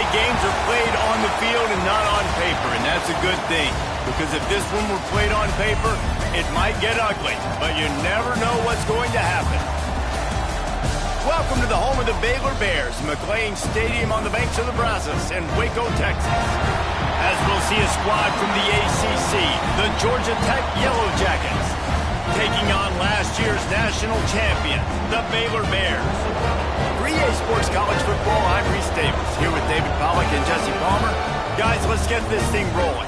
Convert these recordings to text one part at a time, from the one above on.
games are played on the field and not on paper, and that's a good thing. Because if this one were played on paper, it might get ugly, but you never know what's going to happen. Welcome to the home of the Baylor Bears, McLean Stadium on the banks of the Brazos in Waco, Texas. As we'll see a squad from the ACC, the Georgia Tech Yellow Jackets, taking on last year's national champion, the Baylor Bears. For EA Sports College Football, I'm Reese Davis, here with David Pollack and Jesse Palmer. Guys, let's get this thing rolling.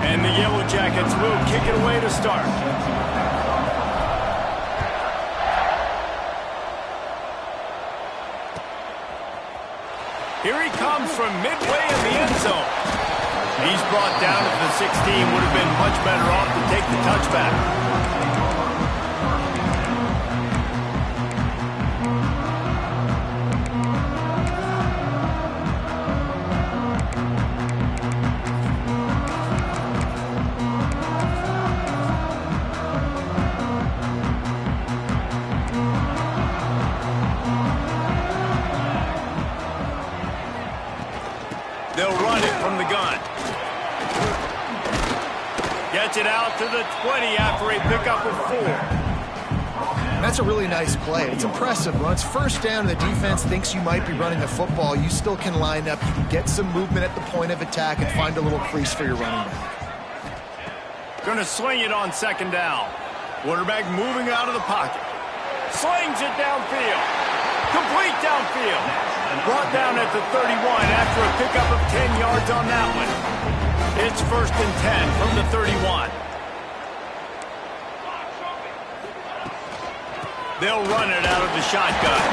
And the Yellow Jackets will kick it away to start. Here he comes from midway in the end zone. He's brought down at the 16. Would have been much better off to take the touchback. They'll run it from the gun. Gets it out to the 20 after a pickup of 4. That's a really nice play. It's impressive. When it's first down and the defense thinks you might be running the football, you still can line up. You can get some movement at the point of attack and find a little crease for your running back. Going to sling it on second down. Quarterback moving out of the pocket. Slings it downfield. Complete downfield. Brought down at the 31 after a pickup of 10 yards on that one. It's 1st and 10 from the 31. They'll run it out of the shotgun.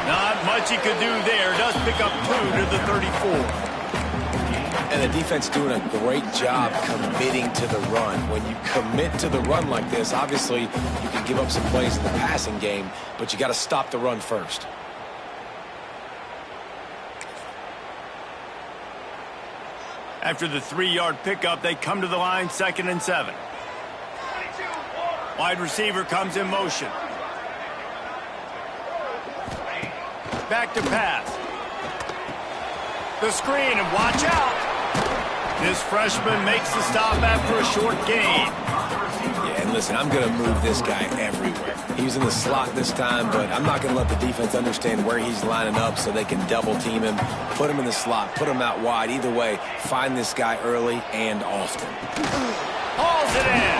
Not much he could do there. Does pick up 2 to the 34. And the defense doing a great job committing to the run. When you commit to the run like this, obviously you can give up some plays in the passing game, but you got to stop the run first. After the 3-yard pickup, they come to the line, 2nd and 7. Wide receiver comes in motion. Back to pass. The screen, and watch out. This freshman makes the stop after a short gain. Yeah, and listen, I'm going to move this guy everywhere. He was in the slot this time, but I'm not going to let the defense understand where he's lining up so they can double team him, put him in the slot, put him out wide. Either way, find this guy early and often. Hauls it in.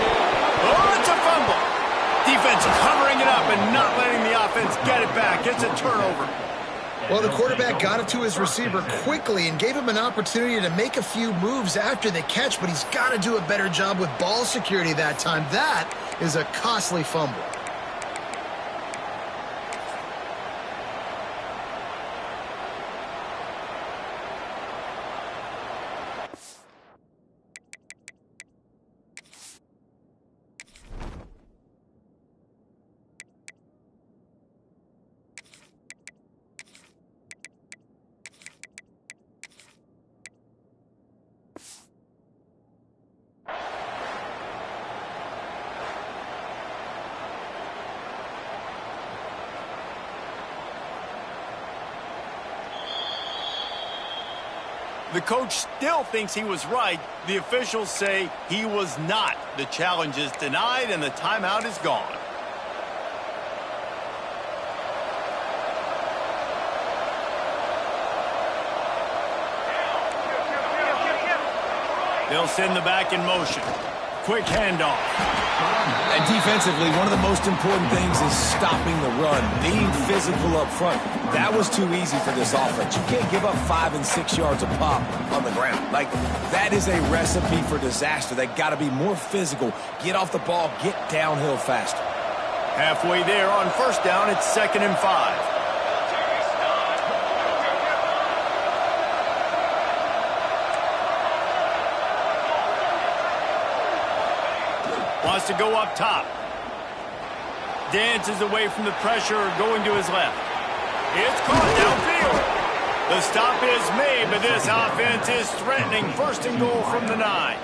Oh, it's a fumble. Defense covering it up and not letting the offense get it back. It's a turnover. Well, the quarterback got it to his receiver quickly and gave him an opportunity to make a few moves after the catch, but he's got to do a better job with ball security that time. That is a costly fumble. The coach still thinks he was right. The officials say he was not. The challenge is denied and the timeout is gone. They'll send the back in motion. Quick handoff. And defensively, one of the most important things is stopping the run, being physical up front. That was too easy for this offense. You can't give up 5 and 6 yards a pop on the ground. Like, that is a recipe for disaster. They got to be more physical, get off the ball, get downhill faster. Halfway there on 1st down, it's 2nd and 5. Wants to go up top. Dances away from the pressure, going to his left. It's caught downfield. The stop is made, but this offense is threatening. 1st and goal from the 9.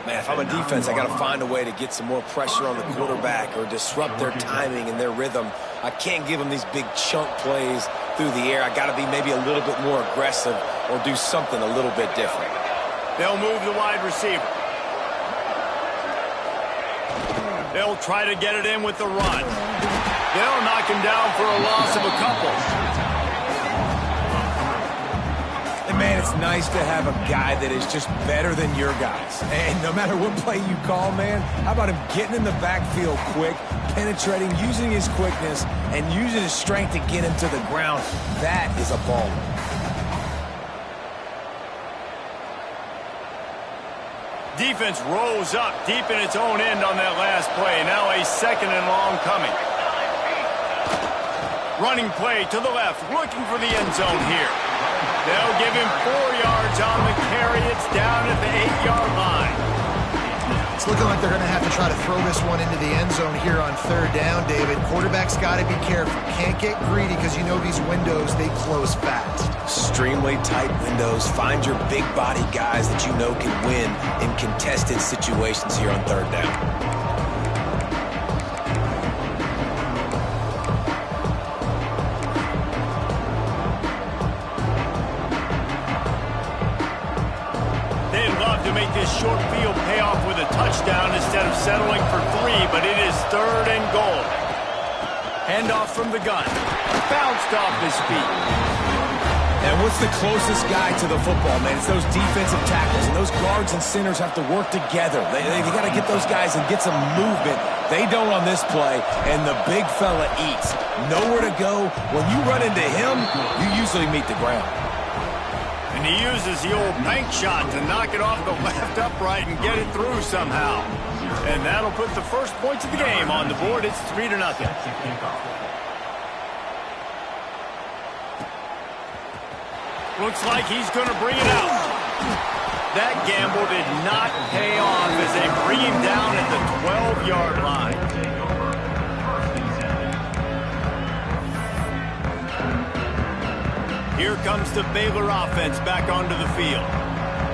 Man, if I'm a defense, I got to find a way to get some more pressure on the quarterback or disrupt their timing and their rhythm. I can't give them these big chunk plays through the air. I got to be maybe a little bit more aggressive or do something a little bit different. They'll move the wide receiver. They'll try to get it in with the run. They'll knock him down for a loss of a couple. And man, it's nice to have a guy that is just better than your guys. And no matter what play you call, man, how about him getting in the backfield quick, penetrating, using his quickness, and using his strength to get him to the ground? That is a baller. Defense rolls up deep in its own end on that last play. Now a 2nd and long coming. Running play to the left, looking for the end zone here. They'll give him 4 yards on the carry. It's down at the 8-yard line. It's looking like they're going to have to try to throw this one into the end zone here on 3rd down, David. Quarterback's got to be careful. Can't get greedy because you know these windows, they close fast. Extremely tight windows. Find your big body guys that you know can win in contested situations here on 3rd down. This short field pay off with a touchdown instead of settling for 3, but it is 3rd and goal. Handoff from the gun. Bounced off his feet. And what's the closest guy to the football, man? It's those defensive tackles, and those guards and centers have to work together. They got to get those guys and get some movement. They don't on this play, and the big fella eats. Nowhere to go. When you run into him, you usually meet the ground. And he uses the old bank shot to knock it off the left upright and get it through somehow. And that'll put the first points of the game on the board. It's 3-0. Looks like he's going to bring it out. That gamble did not pay off as they bring him down at the 12-yard line. Here comes the Baylor offense back onto the field.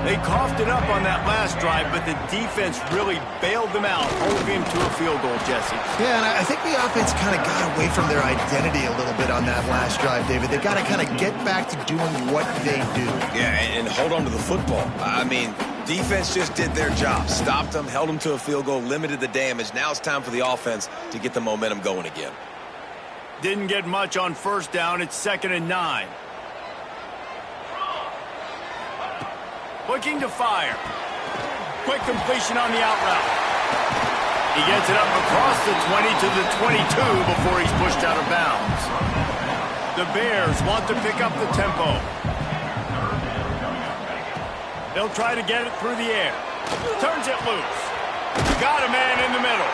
They coughed it up on that last drive, but the defense really bailed them out, holding him to a field goal, Jesse. Yeah, and I think the offense kind of got away from their identity a little bit on that last drive, David. They got to kind of get back to doing what they do. Yeah, and hold on to the football. I mean, defense just did their job. Stopped them, held them to a field goal, limited the damage. Now it's time for the offense to get the momentum going again. Didn't get much on 1st down. It's 2nd and 9. Looking to fire. Quick completion on the out route. He gets it up across the 20 to the 22 before he's pushed out of bounds. The Bears want to pick up the tempo. They'll try to get it through the air. Turns it loose. Got a man in the middle.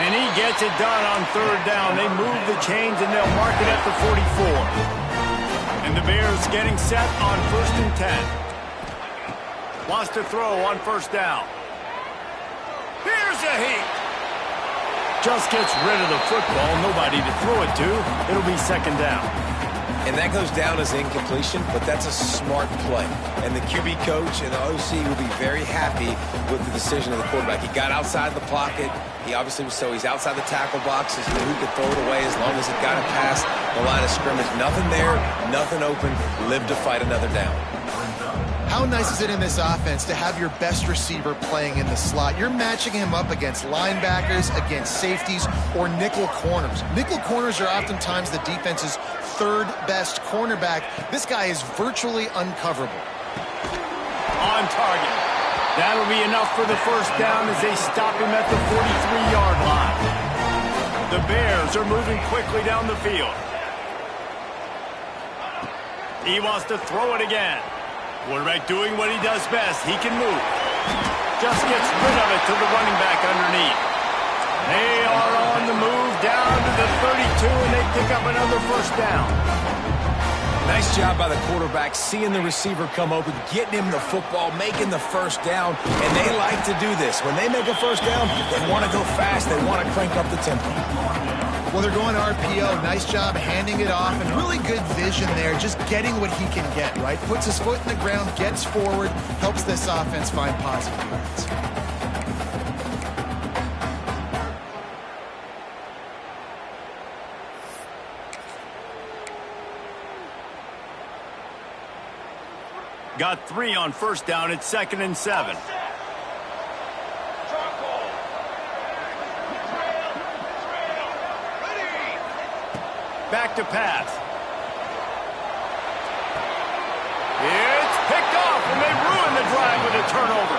And he gets it done on 3rd down. They move the chains and they'll mark it at the 44. And the Bears getting set on 1st and 10. Wants to throw on 1st down. Here's a heat. Just gets rid of the football. Nobody to throw it to. It'll be 2nd down. And that goes down as incompletion, but that's a smart play. And the QB coach and the OC will be very happy with the decision of the quarterback. He got outside the pocket. He obviously was he's outside the tackle boxes. He knew he could throw it away as long as it got it past the line of scrimmage. Nothing there, nothing open. Live to fight another down. How nice is it in this offense to have your best receiver playing in the slot? You're matching him up against linebackers, against safeties, or nickel corners. Nickel corners are oftentimes the defense's 3rd best cornerback. This guy is virtually uncoverable. On target. That'll be enough for the 1st down as they stop him at the 43-yard line. The Bears are moving quickly down the field. He wants to throw it again. Quarterback doing what he does best. He can move. Just gets rid of it to the running back underneath. They are on the move down to the 32, and they pick up another 1st down. Nice job by the quarterback, seeing the receiver come open, getting him the football, making the 1st down, and they like to do this. When they make a 1st down, they want to go fast. They want to crank up the tempo. Well, they're going RPO. Nice job handing it off, and really good vision there, just getting what he can get, right? Puts his foot in the ground, gets forward, helps this offense find positive yards. Got 3 on first down. It's 2nd and 7. Back to pass. It's picked off, and they ruin the drive with a turnover.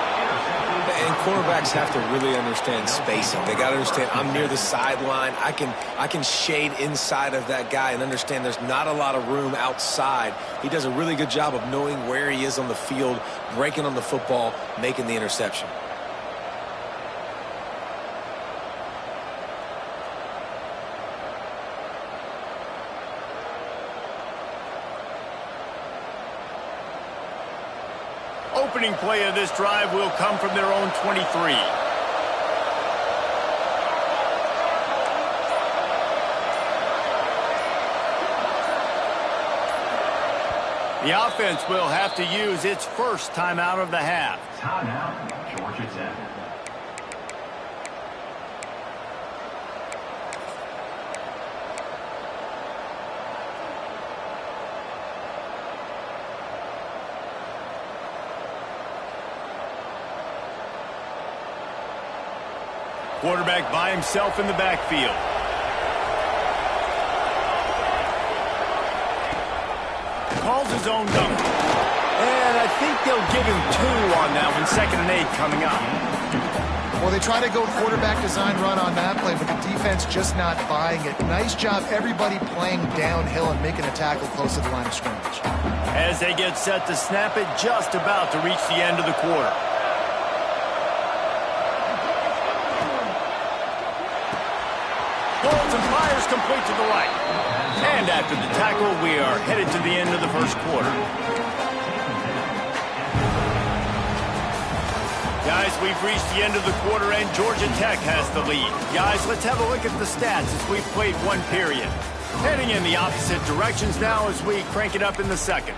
And quarterbacks have to really understand spacing. They got to understand I'm near the sideline. I can shade inside of that guy and understand there's not a lot of room outside. He does a really good job of knowing where he is on the field, breaking on the football, making the interception. Opening play of this drive will come from their own 23. The offense will have to use its first timeout of the half. Timeout, Georgia Tech. Quarterback by himself in the backfield. Calls his own number. And I think they'll give him 2 on that one. 2nd and 8 coming up. Well, they try to go quarterback design run on that play, but the defense just not buying it. Nice job, everybody playing downhill and making a tackle close to the line of scrimmage. As they get set to snap it, just about to reach the end of the quarter. Holds and fires complete to the right. And after the tackle, we are headed to the end of the first quarter. Guys, we've reached the end of the quarter, and Georgia Tech has the lead. Guys, let's have a look at the stats as we've played one period. Heading in the opposite directions now as we crank it up in the second.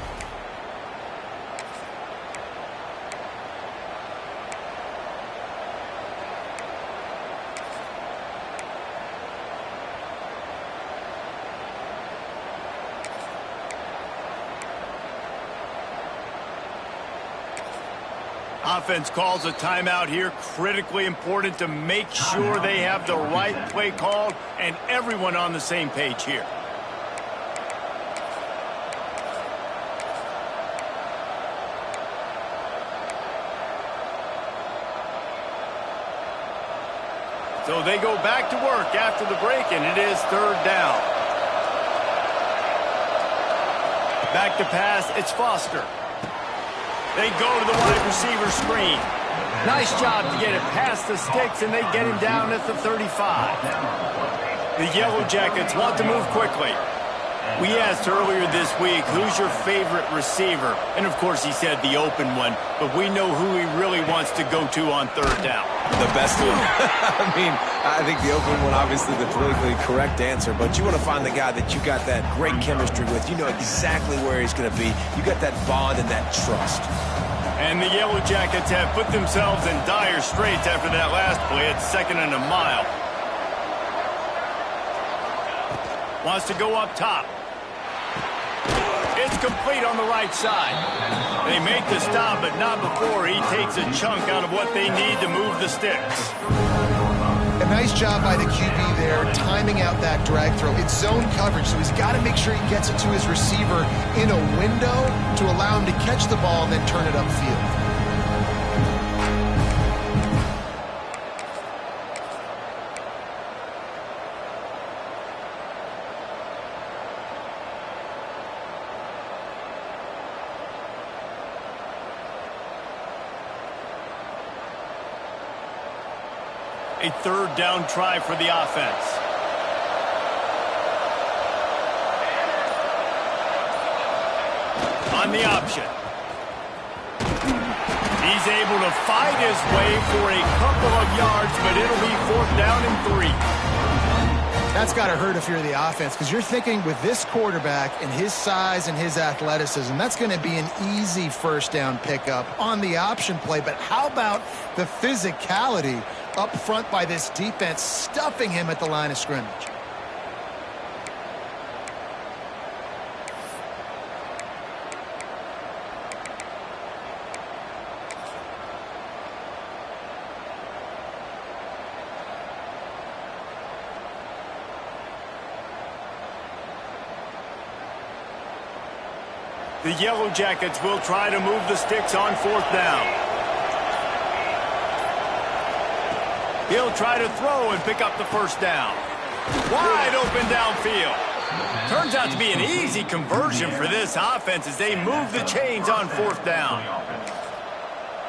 Offense calls a timeout here. Critically important to make sure they have the right play called and everyone on the same page here. So they go back to work after the break, and it is 3rd down. Back to pass, it's Foster. They go to the wide receiver screen. Nice job to get it past the sticks, and they get him down at the 35. The Yellow Jackets want to move quickly. We asked earlier this week, who's your favorite receiver? And, of course, he said the open one, but we know who he really wants to go to on 3rd down. The best one. I mean, I think the open one, obviously the politically correct answer, but you want to find the guy that you got that great chemistry with. You know exactly where he's going to be. You got that bond and that trust. And the Yellow Jackets have put themselves in dire straits after that last play. It's 2nd and a mile. Wants to go up top. It's complete on the right side. They make the stop, but not before he takes a chunk out of what they need to move the sticks. A nice job by the QB there, timing out that drag throw. It's zone coverage, so he's got to make sure he gets it to his receiver in a window to allow him to catch the ball and then turn it upfield. A 3rd down try for the offense. On the option. He's able to fight his way for a couple of yards, but it'll be 4th down and 3. That's got to hurt if you're the offense, because you're thinking with this quarterback and his size and his athleticism, that's going to be an easy first down pickup on the option play. But how about the physicality up front by this defense, stuffing him at the line of scrimmage? The Yellow Jackets will try to move the sticks on fourth down. He'll try to throw and pick up the first down. Wide open downfield. Turns out to be an easy conversion for this offense as they move the chains on fourth down.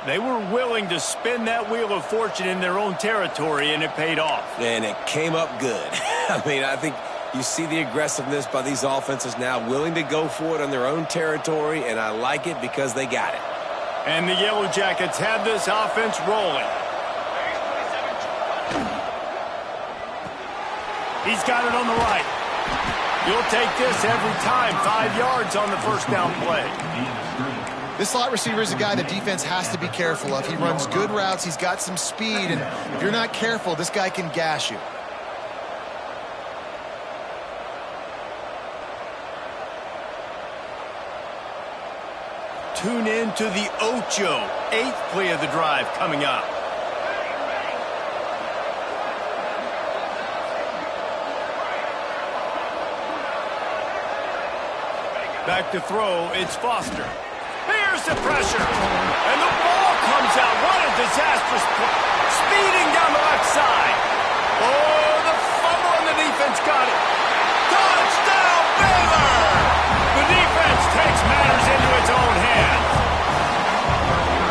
They were willing to spin that wheel of fortune in their own territory, and it paid off. And it came up good. I mean, I think you see the aggressiveness by these offenses now, willing to go for it on their own territory, and I like it because they got it. And the Yellow Jackets have this offense rolling. He's got it on the right. You'll take this every time. 5 yards on the first down play. This slot receiver is a guy the defense has to be careful of. He runs good routes. He's got some speed, and if you're not careful, this guy can gash you. Tune in to the Ocho, 8th play of the drive coming up. Back to throw, it's Foster. Here's the pressure, and the ball comes out. What a disastrous play. Speeding down the left side. Oh, the fumble on the defense got it. Touchdown, Baylor! The defense takes matters into its own hands.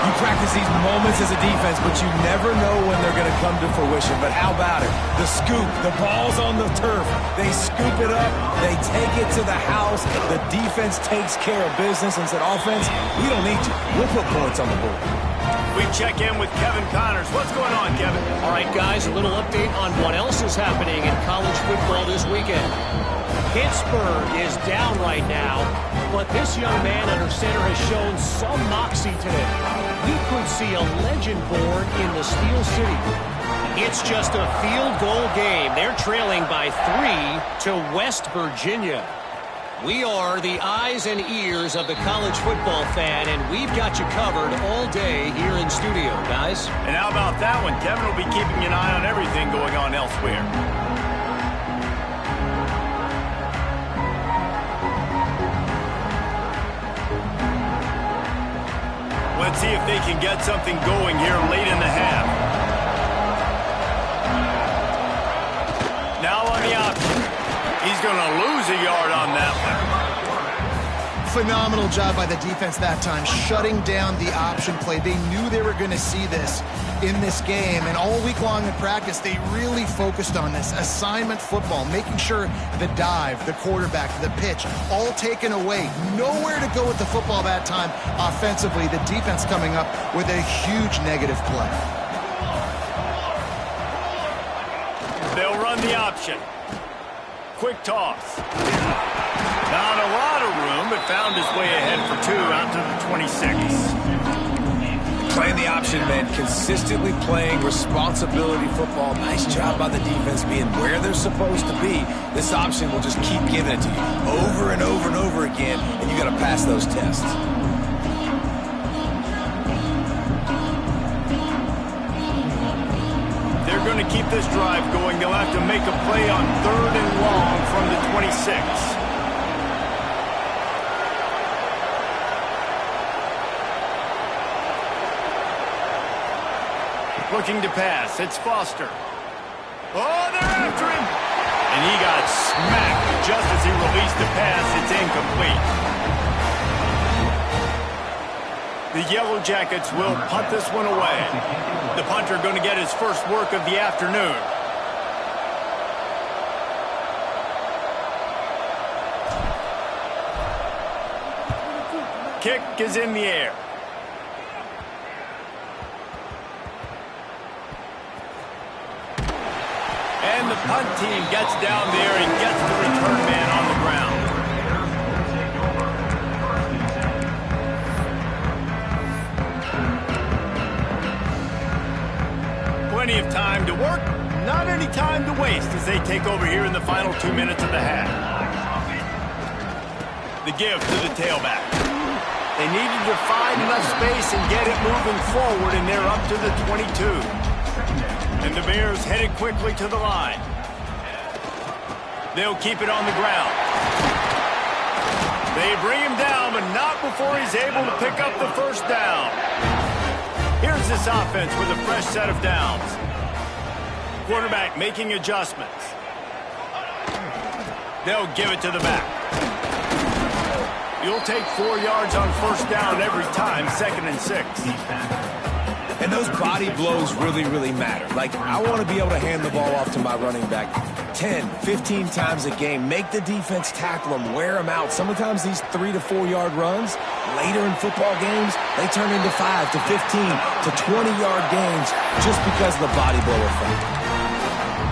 You practice these moments as a defense, but you never know when they're going to come to fruition. But how about it? The scoop, the ball's on the turf. They scoop it up. They take it to the house. The defense takes care of business and said, offense, we don't need you. We'll put points on the board. We check in with Kevin Connors. What's going on, Kevin? All right, guys, a little update on what else is happening in college football this weekend. Pittsburgh is down right now, but this young man under center has shown some moxie today. We could see a legend born in the Steel City. It's just a field goal game. They're trailing by 3 to West Virginia. We are the eyes and ears of the college football fan, and we've got you covered all day here in studio, guys. And how about that one? Kevin will be keeping an eye on everything going on elsewhere. Let's see if they can get something going here late in the half. Now on the option. He's going to lose a yard on that one. Phenomenal job by the defense that time, shutting down the option play. They knew they were going to see this in this game, and all week long in practice, they really focused on this. Assignment football, making sure the dive, the quarterback, the pitch, all taken away. Nowhere to go with the football that time offensively. The defense coming up with a huge negative play. They'll run the option. Quick toss. Not a lot of room, but found his way ahead for 2 out to the 26. Playing the option meant consistently playing responsibility football. Nice job by the defense being where they're supposed to be. This option will just keep giving it to you over and over and over again, and you got to pass those tests. They're going to keep this drive going. They'll have to make a play on 3rd and long from the 26. Looking to pass. It's Foster. Oh, they're after him. And he got smacked just as he released the pass. It's incomplete. The Yellow Jackets will punt this one away. The punter going to get his first work of the afternoon. Kick is in the air. And the Punt team gets down there and gets the return man on the ground. Plenty of time to work, not any time to waste as they take over here in the final 2 minutes of the half. The give to the tailback. They needed to find enough space and get it moving forward, and they're up to the 22. And the Bears headed quickly to the line. They'll keep it on the ground. They bring him down, but not before he's able to pick up the first down. Here's this offense with a fresh set of downs. Quarterback making adjustments. They'll give it to the back. You'll take 4 yards on first down every time, 2nd and 6. And those body blows really, really matter. Like, I want to be able to hand the ball off to my running back 10, 15 times a game. Make the defense tackle them, wear them out. Sometimes these 3 to 4 yard runs, later in football games, they turn into 5 to 15 to 20 yard gains just because of the body blow effect.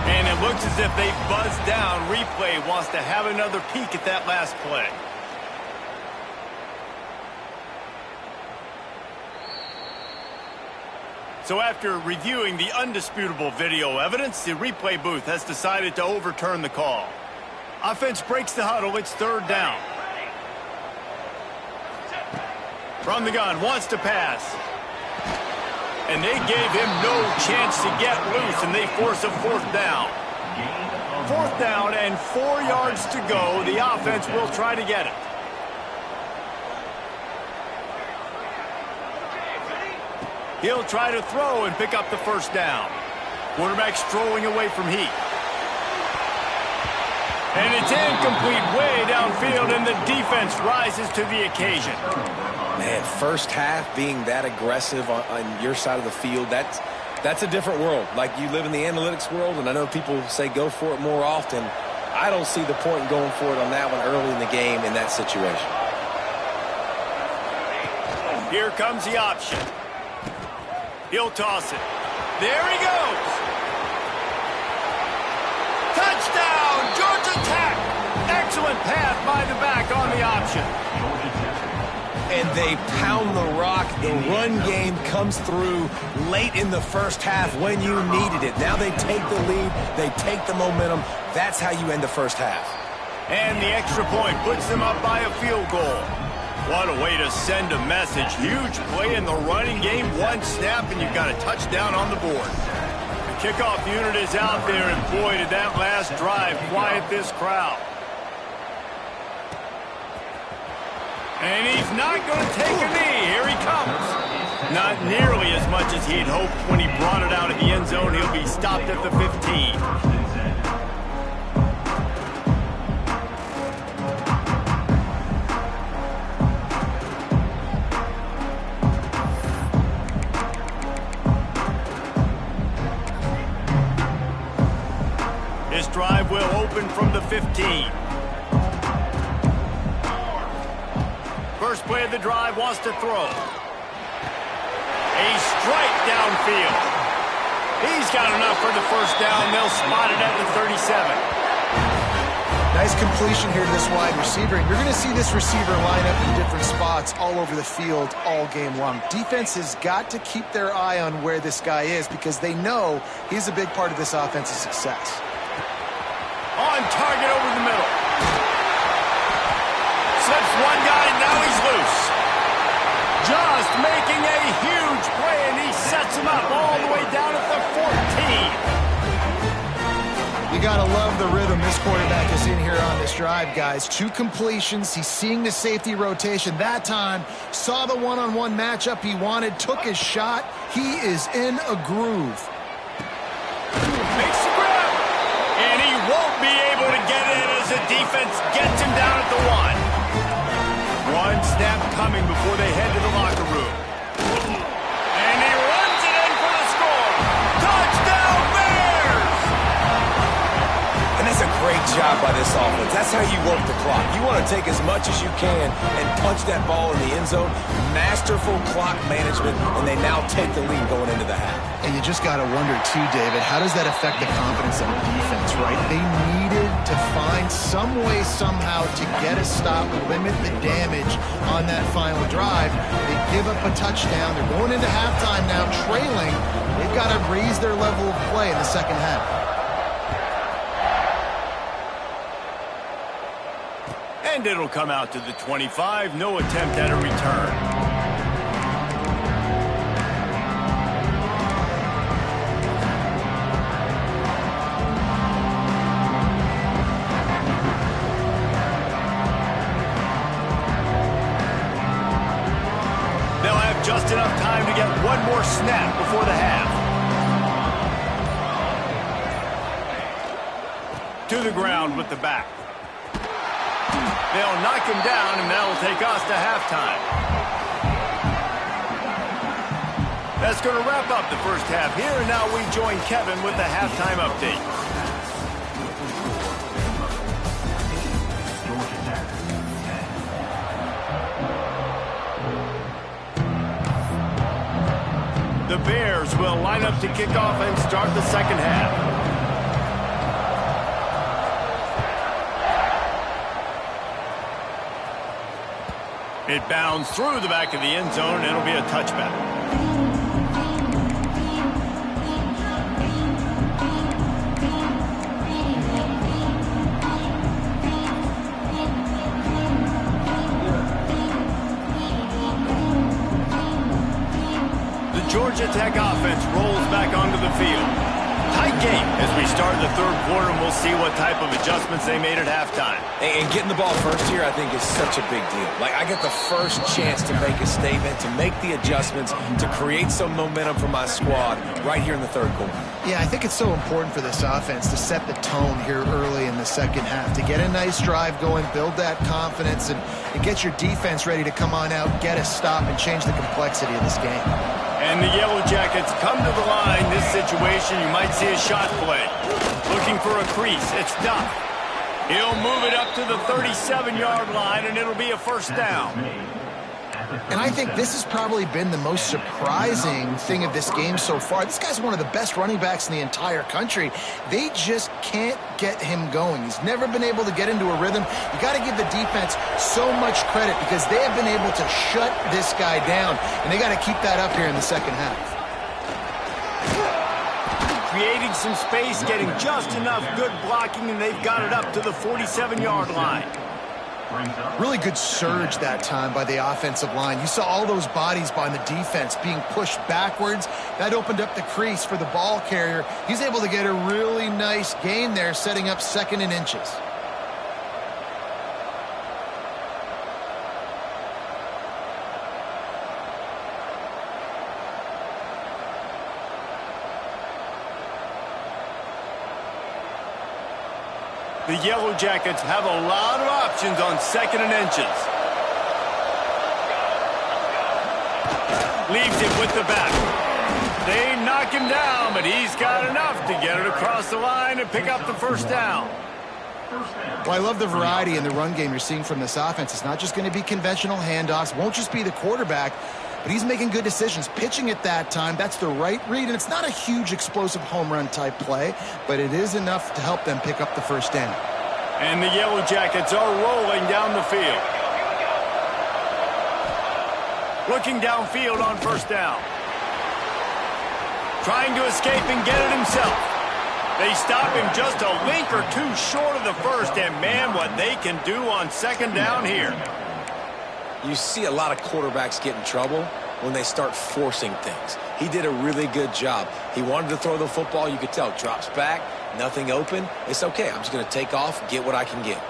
And it looks as if they buzzed down. Replay wants to have another peek at that last play. So after reviewing the undisputable video evidence, the replay booth has decided to overturn the call. Offense breaks the huddle. It's 3rd down. From the gun, wants to pass. And they gave him no chance to get loose, and they force a 4th down. 4th down and 4 yards to go. The offense will try to get it. He'll try to throw and pick up the first down. Quarterback strolling away from heat. And it's incomplete way downfield, and the defense rises to the occasion. Man, first half being that aggressive on your side of the field, that's a different world. Like, you live in the analytics world, and I know people say go for it more often. I don't see the point in going for it on that one early in the game in that situation. Here comes the option. He'll toss it. There he goes. Touchdown, Georgia Tech. Excellent pass by the back on the option. And they pound the rock. The run game comes through late in the first half when you needed it. Now they take the lead. They take the momentum. That's how you end the first half. And the extra point puts them up by a field goal. What a way to send a message. Huge play in the running game. One snap, and you've got a touchdown on the board. The kickoff unit is out there, and boy, did that last drive quiet this crowd. And he's not going to take a knee. Here he comes. Not nearly as much as he'd hoped when he brought it out of the end zone. He'll be stopped at the 15. This drive will open from the 15. First play of the drive, wants to throw. A strike downfield. He's got enough for the first down. They'll spot it at the 37. Nice completion here to this wide receiver. And you're going to see this receiver line up in different spots all over the field all game long. Defense has got to keep their eye on where this guy is because they know he's a big part of this offense's success. On target over the middle. Slips one guy, now he's loose. Just making a huge play, and he sets him up all the way down at the 14. You got to love the rhythm this quarterback is in here on this drive, guys. 2 completions. He's seeing the safety rotation. That time, saw the one-on-one matchup he wanted, took his shot. He is in a groove. Makes the grab. And he won't be able to get in as the defense gets him down at the 1. One snap coming before they head to the locker room. And he runs it in for the score. Touchdown, Bears! And that's a great job by this offense. That's how you work the clock. You want to take as much as you can and punch that ball in the end zone. Masterful clock management, and they now take the lead going into the half. And you just got to wonder, too, David, how does that affect the confidence of the defense, right? They needed to find some way, somehow, to get a stop, limit the damage on that final drive. They give up a touchdown. They're going into halftime now, trailing. They've got to raise their level of play in the second half. And it'll come out to the 25. No attempt at a return. Just enough time to get one more snap before the half. To the ground with the back. They'll knock him down, and that'll take us to halftime. That's going to wrap up the first half here, and now we join Kevin with the halftime update. The Bears will line up to kick off and start the second half. It bounds through the back of the end zone, and it'll be a touchback. Georgia Tech offense rolls back onto the field. Tight game as we start the third quarter, and we'll see what type of adjustments they made at halftime. And getting the ball first here, I think, is such a big deal. Like, I get the first chance to make a statement, to make the adjustments, to create some momentum for my squad right here in the third quarter. Yeah, I think it's so important for this offense to set the tone here early in the second half, to get a nice drive going, build that confidence, and get your defense ready to come on out, get a stop, and change the complexity of this game. And the Yellow Jackets come to the line. This situation, you might see a shot play. Looking for a crease. It's Duff. He'll move it up to the 37-yard line, and it'll be a first down. And I think this has probably been the most surprising thing of this game so far. This guy's one of the best running backs in the entire country. They just can't get him going. He's never been able to get into a rhythm. You got to give the defense so much credit because they have been able to shut this guy down, and they got to keep that up here in the second half. Creating some space, getting just enough good blocking, and they've got it up to the 47-yard line. Really good surge that time by the offensive line. You saw all those bodies by the defense being pushed backwards. That opened up the crease for the ball carrier. He's able to get a really nice gain there, setting up second and inches. The Yellow Jackets have a lot of options on second and inches. Leaves it with the back. They knock him down, but he's got enough to get it across the line and pick up the first down. Well, I love the variety in the run game you're seeing from this offense. It's not just going to be conventional handoffs. Won't just be the quarterback, but he's making good decisions. Pitching at that time, that's the right read, and it's not a huge explosive home run type play, but it is enough to help them pick up the first down. And the Yellow Jackets are rolling down the field. Looking downfield on first down. Trying to escape and get it himself. They stop him just a link or two short of the first, and man, what they can do on second down here. You see a lot of quarterbacks get in trouble when they start forcing things. He did a really good job. He wanted to throw the football. You could tell. Drops back, nothing open. It's okay. I'm just going to take off, get what I can get.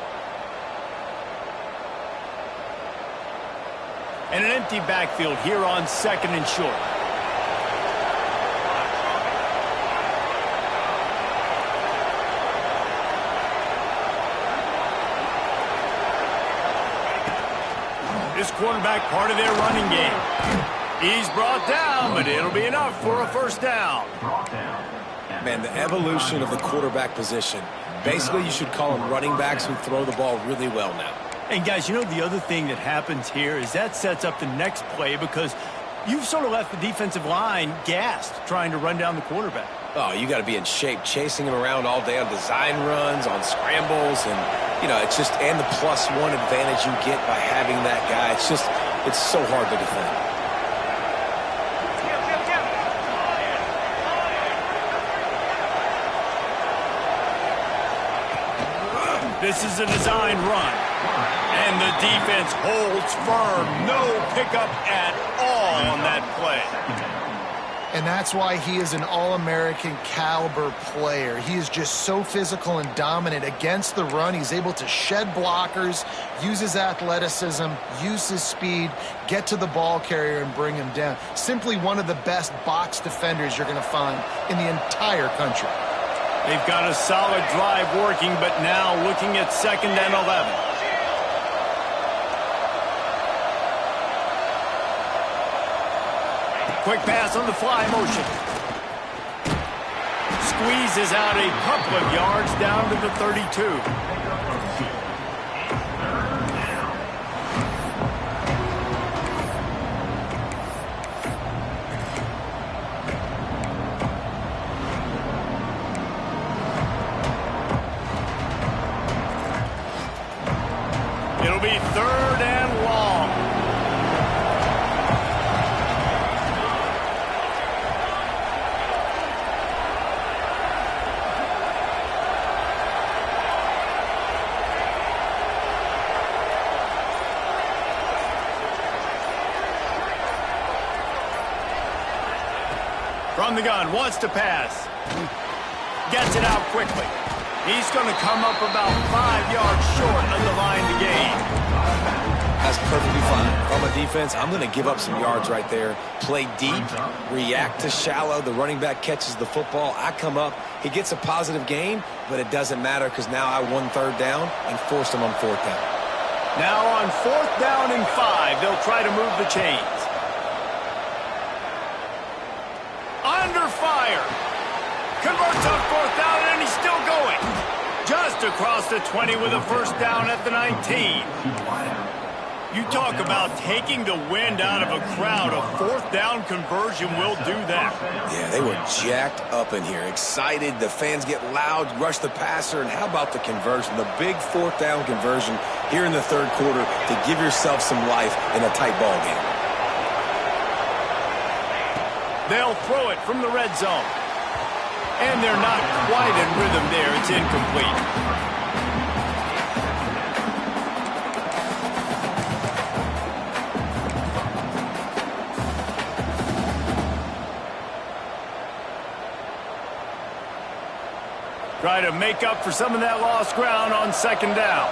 And an empty backfield here on second and short. This quarterback part of their running game. He's brought down, but it'll be enough for a first down. Brought down at Man, the evolution of the quarterback position. Basically, you should call them running backs who throw the ball really well now. And, guys, you know the other thing that happens here is that sets up the next play because you've sort of left the defensive line gassed trying to run down the quarterback. Oh, you got to be in shape, chasing him around all day on design runs, on scrambles, and, you know, it's just, and the +1 advantage you get by having that guy. It's just, it's so hard to defend. This is a design run, and the defense holds firm. No pickup at all on that play. And that's why he is an All-American caliber player. He is just so physical and dominant against the run. He's able to shed blockers, use his athleticism, use his speed, get to the ball carrier and bring him down. Simply one of the best box defenders you're going to find in the entire country. They've got a solid drive working, but now looking at 2nd and 11. Quick pass on the fly motion. Squeezes out a couple of yards down to the 32. It'll be 3rd and long. From the gun, wants to pass. Gets it out quickly. He's going to come up about 5 yards short of the line to gain. That's perfectly fine. If I'm a defense, I'm going to give up some yards right there. Play deep, react to shallow. The running back catches the football. I come up. He gets a positive gain, but it doesn't matter because now I won 3rd down and forced him on 4th down. Now on 4th down and 5, they'll try to move the chains. Under fire. Converts on 4th down, and he's still going. Just across the 20 with a 1st down at the 19. You talk about taking the wind out of a crowd. A 4th down conversion will do that. Yeah, they were jacked up in here, excited. The fans get loud, rush the passer, and how about the conversion? The big 4th down conversion here in the 3rd quarter to give yourself some life in a tight ball game. They'll throw it from the red zone. And they're not quite in rhythm there. It's incomplete. Try to make up for some of that lost ground on 2nd down.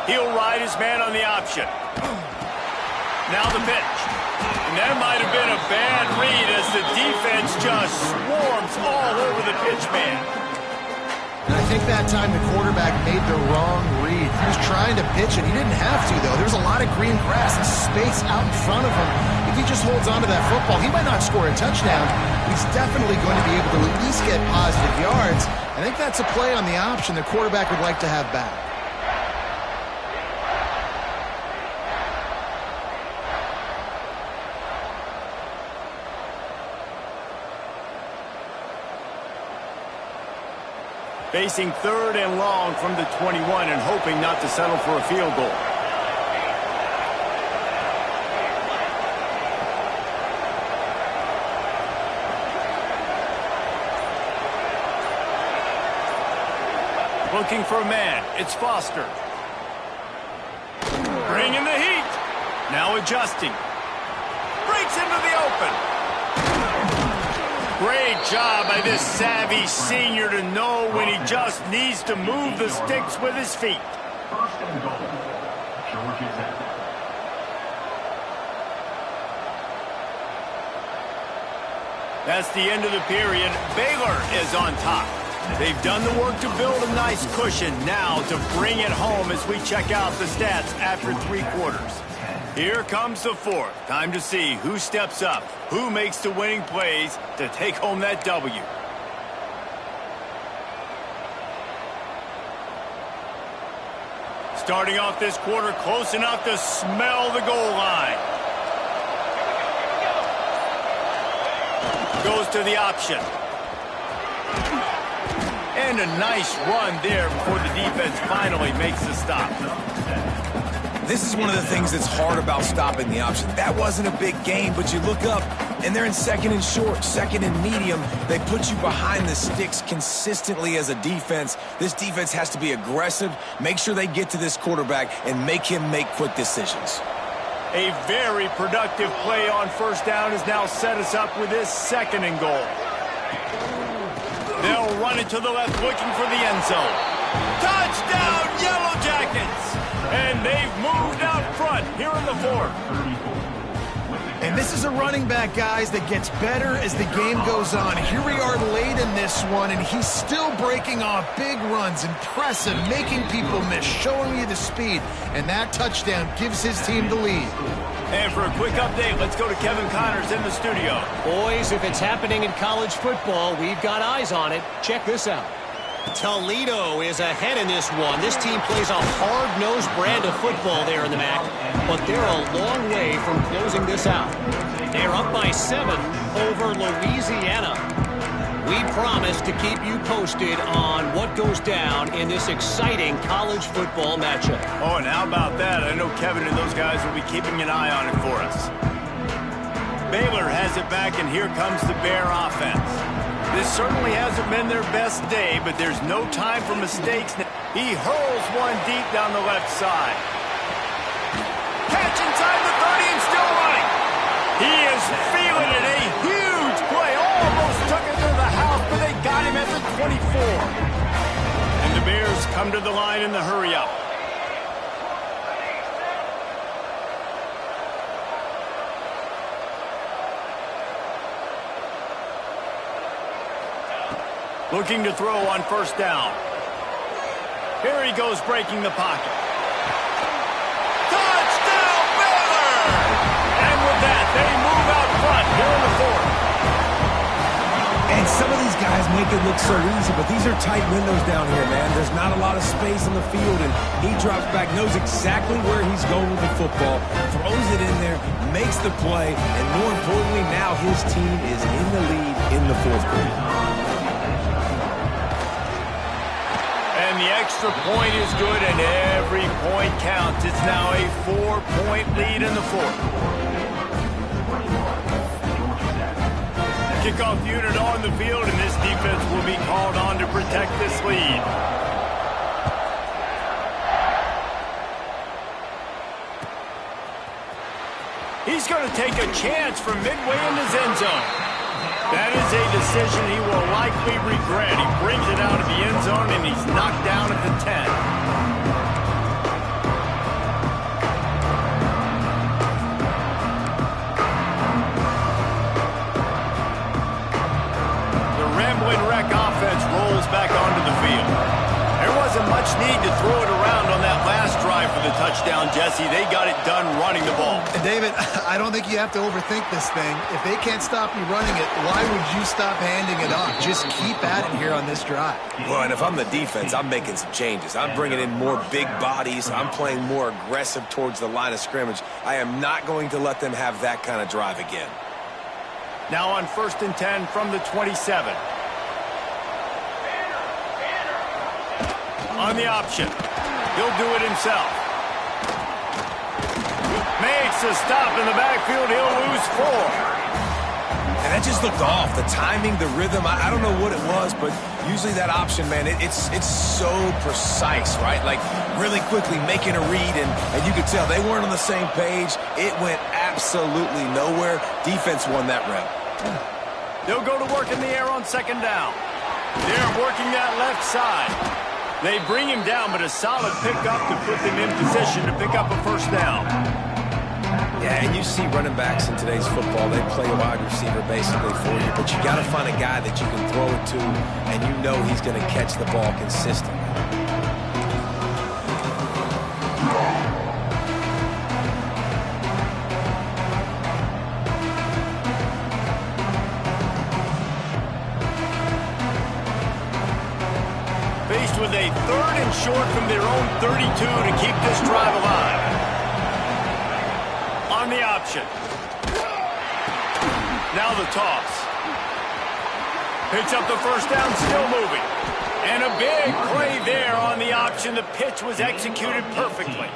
He'll ride his man on the option. Now the pitch. And that might have been a bad read as the defense just swarms all over the pitch man. And I think that time the quarterback made the wrong read. He was trying to pitch it. He didn't have to, though. There's a lot of green grass and space out in front of him. If he just holds on to that football, he might not score a touchdown. He's definitely going to be able to at least get positive yards. I think that's a play on the option the quarterback would like to have back. Facing 3rd and long from the 21 and hoping not to settle for a field goal. Looking for a man. It's Foster. Bringing the heat. Now adjusting. Breaks into the open. Great job by this savvy senior to know when he just needs to move the sticks with his feet. 1st and goal. Georgia Tech. That's the end of the period. Baylor is on top. They've done the work to build a nice cushion. Now to bring it home as we check out the stats after 3 quarters. Here comes the 4th. Time to see who steps up, who makes the winning plays to take home that W. Starting off this quarter close enough to smell the goal line. Goes to the option. And a nice run there before the defense finally makes the stop. This is one of the things that's hard about stopping the option. That wasn't a big gain, but you look up, and they're in 2nd and short, 2nd and medium. They put you behind the sticks consistently as a defense. This defense has to be aggressive, make sure they get to this quarterback, and make him make quick decisions. A very productive play on 1st down has now set us up with this 2nd and goal. They'll run it to the left, looking for the end zone. Touchdown, Yellow Jackets! And they've moved out front here in the 4th. And this is a running back, guys, that gets better as the game goes on. Here we are late in this one, and he's still breaking off big runs. Impressive, making people miss, showing you the speed. And that touchdown gives his team the lead. And for a quick update, let's go to Kevin Connors in the studio. Boys, if it's happening in college football, we've got eyes on it. Check this out. Toledo is ahead in this one. This team plays a hard-nosed brand of football there in the MAC, but they're a long way from closing this out. They're up by 7 over Louisiana. We promise to keep you posted on what goes down in this exciting college football matchup. Oh, and how about that? I know Kevin and those guys will be keeping an eye on it for us. Baylor has it back, and here comes the Bear offense. This certainly hasn't been their best day, but there's no time for mistakes. He hurls one deep down the left side. Catch inside the 30 and still running. He is feeling it. A huge play. Almost took it to the house, but they got him at the 24. And the Bears come to the line in the hurry-up. Looking to throw on 1st down. Here he goes, breaking the pocket. Touchdown, Baylor! And with that, they move out front here in the 4th. And some of these guys make it look so easy, but these are tight windows down here, man. There's not a lot of space on the field, and he drops back, knows exactly where he's going with the football, throws it in there, makes the play, and more importantly, now his team is in the lead in the 4th quarter. And the extra point is good, and every point counts. It's now a 4-point lead in the 4th. Kickoff unit on the field, and this defense will be called on to protect this lead. He's going to take a chance from midway in his end zone. That is a decision he will likely regret. He brings it out of the end zone, and he's knocked down at the 10. The Rambling Wreck offense rolls back onto the field. There wasn't much need to throw it around on that last drive for the touchdown, Jesse. They got it done running the ball. And David, I don't think you have to overthink this thing. If they can't stop you running it, why would you stop handing it off? Just keep at it here on this drive. Well, and if I'm the defense, I'm making some changes. I'm bringing in more big bodies. I'm playing more aggressive towards the line of scrimmage. I am not going to let them have that kind of drive again. Now on 1st and 10 from the 27. On the option. He'll do it himself. Makes a stop in the backfield. He'll lose 4. And that just looked off. The timing, the rhythm, I don't know what it was, but usually that option, man, it's so precise, right? Like really quickly making a read, and you could tell they weren't on the same page. It went absolutely nowhere. Defense won that rep. They'll go to work in the air on 2nd down. They're working that left side. They bring him down, but a solid pickup to put them in position to pick up a 1st down. Yeah, and you see running backs in today's football, they play a wide receiver basically for you, but you got to find a guy that you can throw it to, and you know he's going to catch the ball consistently. Faced with a 3rd and short from their own 32 to keep this drive alive. On the option. Now the toss. Picks up the first down, still moving. And a big play there on the option. The pitch was executed perfectly.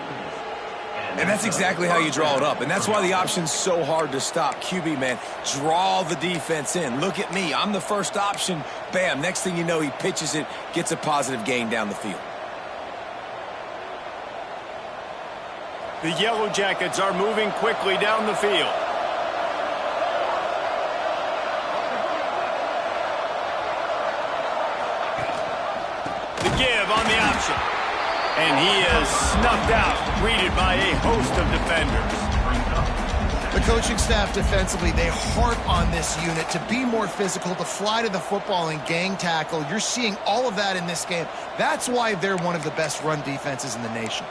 And that's exactly how you draw it up. And that's why the option's so hard to stop. QB, man, draw the defense in. Look at me. I'm the first option. Bam. Next thing you know, he pitches it, gets a positive gain down the field. The Yellow Jackets are moving quickly down the field. The give on the option. And he is snuffed out, greeted by a host of defenders. The coaching staff defensively, they harp on this unit to be more physical, to fly to the football and gang tackle. You're seeing all of that in this game. That's why they're one of the best run defenses in the nation.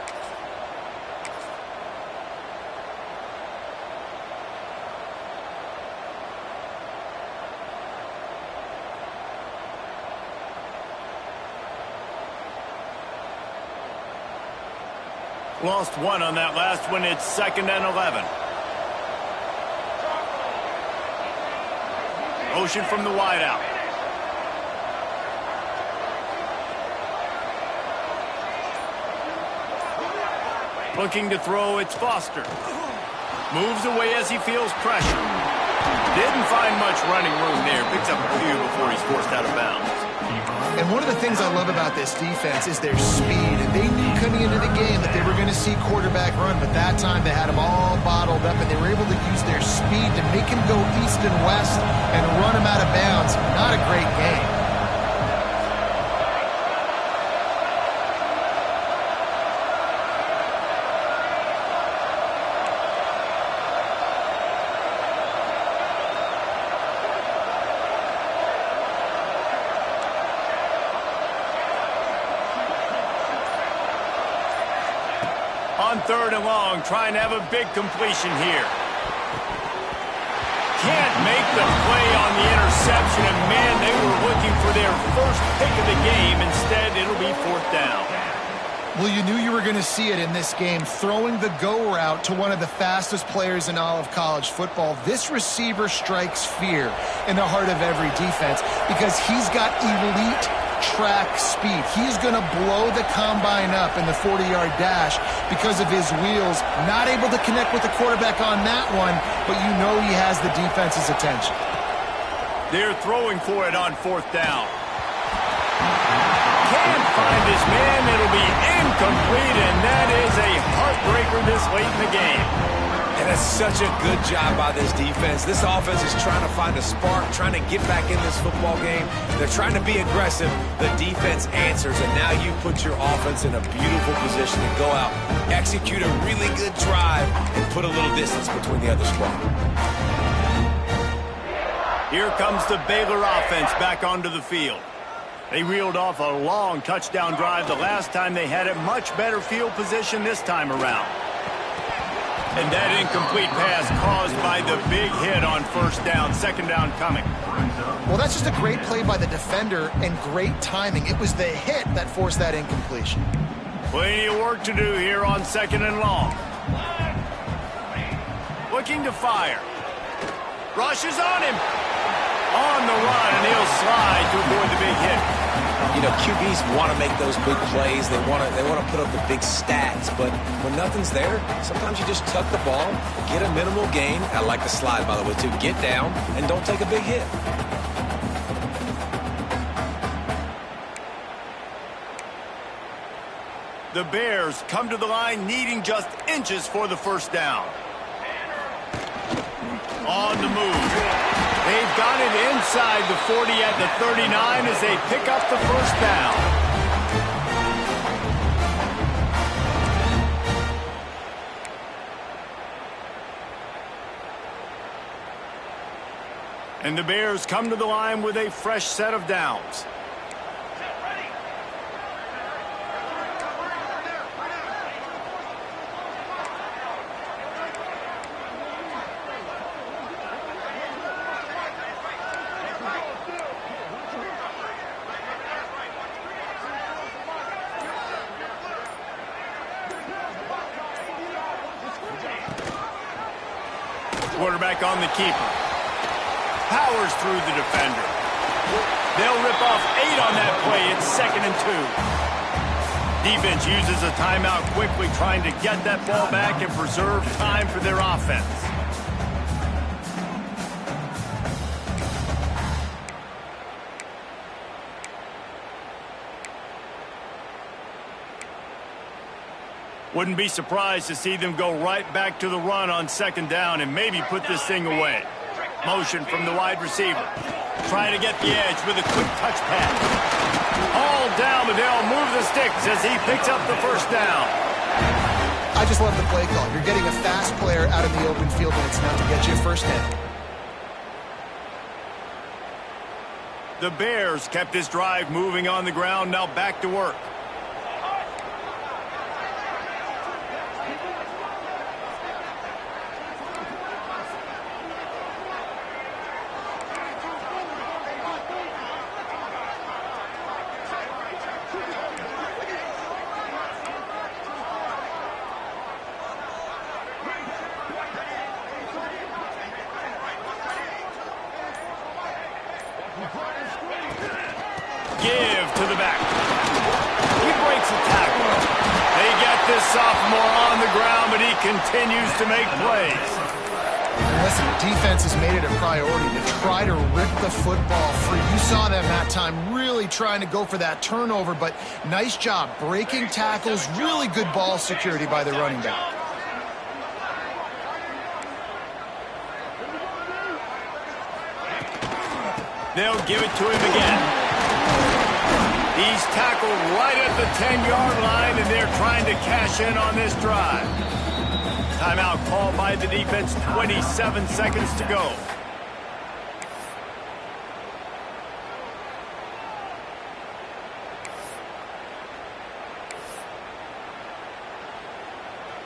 Lost one on that last one. It's 2nd and 11. Motion from the wideout. Looking to throw, it's Foster. Moves away as he feels pressure. Didn't find much running room there. Picks up a few before he's forced out of bounds. And one of the things I love about this defense is their speed. And they knew coming into the game that they were going to see quarterback run, but that time they had him all bottled up, and they were able to use their speed to make him go east and west and run him out of bounds. Not a great game. On 3rd and long, trying to have a big completion here. Can't make the play on the interception, and man, they were looking for their first pick of the game. Instead, it'll be 4th down. Well, you knew you were going to see it in this game, throwing the go route to one of the fastest players in all of college football. This receiver strikes fear in the heart of every defense because he's got elite track speed. He's going to blow the combine up in the 40-yard dash because of his wheels. Not able to connect with the quarterback on that one, but you know he has the defense's attention. They're throwing for it on 4th down. Can't find his man. It'll be incomplete, and that is a heartbreaker this late in the game. And that's such a good job by this defense. This offense is trying to find a spark, trying to get back in this football game. They're trying to be aggressive. The defense answers, and now you put your offense in a beautiful position to go out, execute a really good drive, and put a little distance between the other squad. Here comes the Baylor offense back onto the field. They reeled off a long touchdown drive the last time. They had a much better field position this time around. And that incomplete pass caused by the big hit on 1st down. 2nd down coming. Well, that's just a great play by the defender and great timing. It was the hit that forced that incompletion. Plenty of work to do here on 2nd and long. Looking to fire. Rushes on him. On the run, and he'll slide to avoid the big hit. You know, QBs want to make those big plays. They want to put up the big stats. But when nothing's there, sometimes you just tuck the ball, get a minimal gain. I like the slide, by the way, too. Get down and don't take a big hit. The Bears come to the line needing just inches for the 1st down. On the move. They've got it inside the 40 at the 39 as they pick up the 1st down. And the Bears come to the line with a fresh set of downs. Quarterback on the keeper. Powers through the defender. They'll rip off 8 on that play. It's 2nd and 2. Defense uses a timeout quickly, trying to get that ball back and preserve time for their offense. Wouldn't be surprised to see them go right back to the run on 2nd down and maybe put this thing away. Motion from the wide receiver. Trying to get the edge with a quick touch pass. All down, but they'll move the sticks as he picks up the first down. I just love the play call. You're getting a fast player out in the open field, and it's enough to get you a first down. The Bears kept this drive moving on the ground, now back to work. Give to the back. He breaks a tackle. They get this sophomore on the ground, but he continues to make plays. Listen, the defense has made it a priority to try to rip the football free. You saw them that time really trying to go for that turnover, but nice job breaking tackles. Really good ball security by the running back. They'll give it to him again. He's tackled right at the 10-yard line, and they're trying to cash in on this drive. Timeout called by the defense, 27 seconds to go.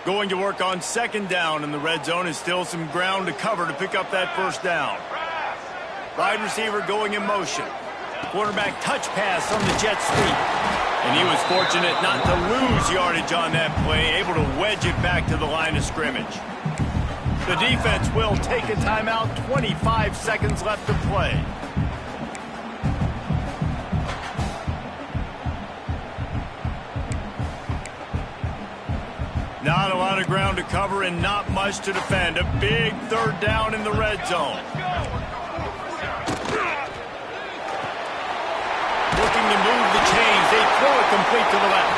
Going to work on 2nd down in the red zone, is still some ground to cover to pick up that first down. Wide receiver going in motion. Quarterback touch pass on the jet sweep. And he was fortunate not to lose yardage on that play, able to wedge it back to the line of scrimmage. The defense will take a timeout, 25 seconds left to play. Not a lot of ground to cover and not much to defend. A big 3rd down in the red zone. Looking to move the chains. They throw it complete to the left.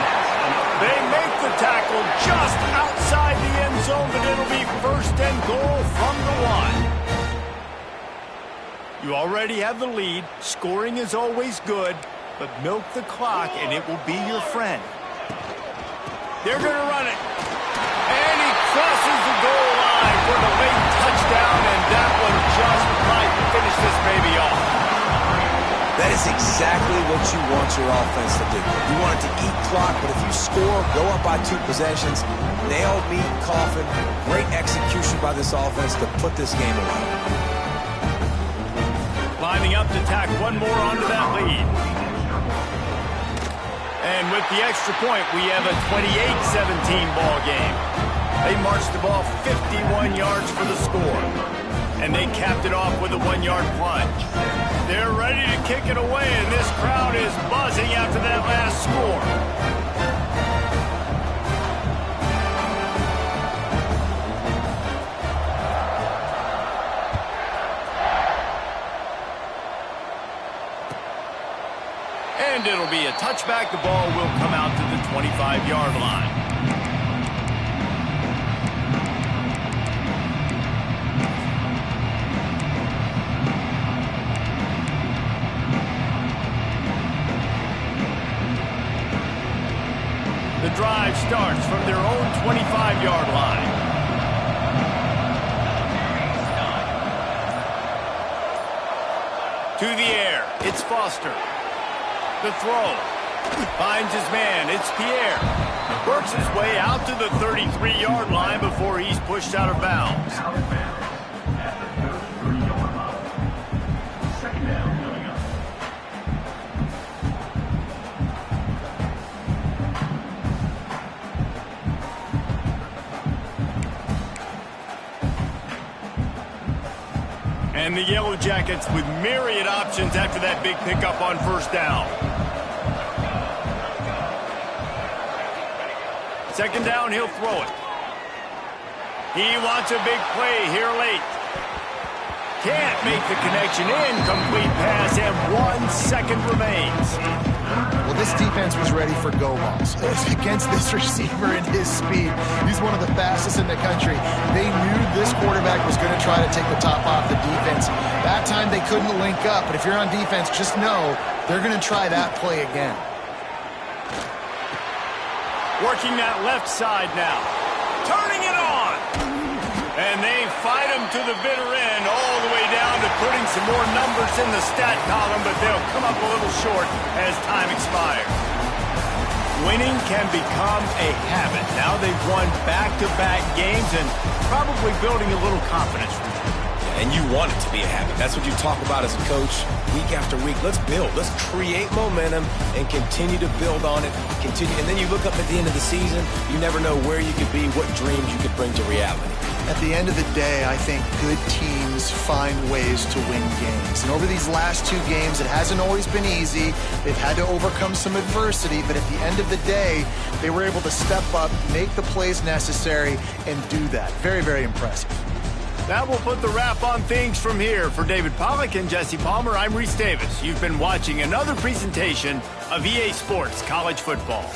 They make the tackle just outside the end zone, but it'll be 1st and goal from the 1. You already have the lead. Scoring is always good, but milk the clock and it will be your friend. They're going to run it. And he crosses the goal line for the late touchdown, and that one just might finish this baby off. That is exactly what you want your offense to do. You want it to eat clock, but if you score, go up by 2 possessions, nail, meet, coffin. Great execution by this offense to put this game away. Lining up to tack one more onto that lead. And with the extra point, we have a 28-17 ball game. They marched the ball 51 yards for the score. And they capped it off with a 1-yard plunge. They're ready to kick it away, and this crowd is buzzing after that last score. And it'll be a touchback. The ball will come out to the 25-yard line. The drive starts from their own 25-yard line. To the air. It's Foster. The throw. Finds his man. It's Pierre. Works his way out to the 33-yard line before he's pushed out of bounds. Out of bounds at the 33-yard line. Second down coming up. And the Yellow Jackets with myriad options after that big pickup on first down. Second down, he'll throw it. He wants a big play here late. Can't make the connection. Incomplete pass, and 1 second remains. Well, this defense was ready for go balls. Against this receiver and his speed, he's one of the fastest in the country. They knew this quarterback was going to try to take the top off the defense. That time they couldn't link up, but if you're on defense, just know they're going to try that play again. Working that left side now. Turning it on. And they fight him to the bitter end, all the way down to putting some more numbers in the stat column, but they'll come up a little short as time expires. Winning can become a habit. Now they've won back-to-back games and probably building a little confidence from it. And you want it to be a habit. That's what you talk about as a coach week after week. Let's build. Let's create momentum and continue to build on it. And then you look up at the end of the season, you never know where you could be, what dreams you could bring to reality. At the end of the day, I think good teams find ways to win games. And over these last 2 games, it hasn't always been easy. They've had to overcome some adversity, but at the end of the day, they were able to step up, make the plays necessary, and do that. Very, very impressive. That will put the wrap on things from here. For David Pollack and Jesse Palmer, I'm Reese Davis. You've been watching another presentation of EA Sports College Football.